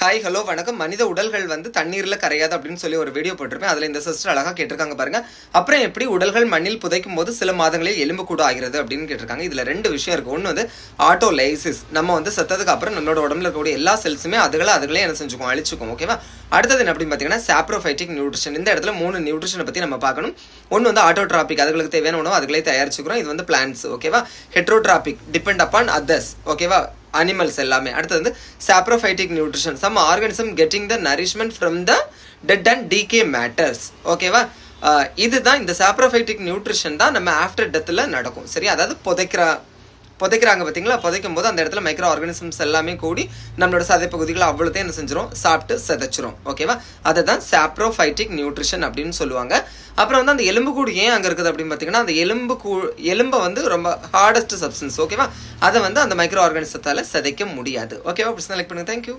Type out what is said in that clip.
Hi hello வணக்கம். மனித உடல்கள் வந்து தண்ணீரில் கரையாது அப்படின்னு சொல்லி ஒரு வீடியோ போட்டிருப்பேன். அதில் இந்த சிஸ்டர் அழகாக கேட்டிருக்காங்க பாருங்க. அப்புறம் எப்படி உடல்கள் மண்ணில் புதைக்கும் போது சில மாதங்களில் எலும்பு கூட ஆகிறது அப்படின்னு கேட்டிருக்காங்க. இதில் ரெண்டு விஷயம் இருக்குது. ஒன்று வந்து ஆட்டோலைசிஸ், நம்ம வந்து செத்ததுக்கு அப்புறம் நம்மளோட உடம்புல இருக்கக்கூடிய எல்லா செல்ஸுமே அதுகளே என்ன செஞ்சுக்கும், அழிச்சுக்கும். ஓகேவா? அடுத்தது என்ன அப்படின்னு பார்த்தீங்கன்னா சாப்ரோஃபைட்டிக் நியூட்ரிஷன். இந்த இடத்துல 3 நியூட்ரிஷனை பற்றி நம்ம பார்க்கணும். ஒன்று வந்து ஆட்டோட்ராபிக், அதுகளுக்கு தேவையான உணவு அதுகளே தயாரிச்சுக்கிறோம். இது வந்து பிளான்ட்ஸ். ஓகேவா? Heterotrophic, depend upon others. ஓகேவா? அனிமல்ஸ் எல்லாமே. அடுத்தது வந்து saprophytic nutrition, some organism getting the nourishment from the dead and decay matters. ஓகேவா? இதுதான் இந்த சாப்ரோஃபைட்டிக் நியூட்ரிஷன் தான் நம்ம ஆஃப்டர் டெத்தில் நடக்கும். சரி, அதாவது புதைக்கிறாங்க பார்த்தீங்களா? புதைக்கும் போது அந்த இடத்துல மைக்ரோ ஆர்கானிசம்ஸ் எல்லாமே கூடி நம்மளோட சதை பகுதிகளை அவ்வளோத்தையும் என்ன செஞ்சிடும், சாப்பிட்டு செதைச்சிரும். ஓகேவா? அதை தான் சாப்ரோஃபைட்டிக் நியூட்ரிஷன் அப்படின்னு சொல்லுவாங்க. அப்புறம் வந்து அந்த எலும்புக்கூடு ஏன் அங்கே இருக்குது அப்படின்னு பார்த்தீங்கன்னா, அந்த எலும்பை வந்து ரொம்ப ஹார்டஸ்ட் சப்ஸ்டன்ஸ். ஓகேவா? அதை வந்து அந்த மைக்ரோ ஆர்கானிசத்தால் சிதைக்க முடியாது. ஓகேவா? அப்படி செலக்ட் பண்ணுங்க. தேங்க்யூ.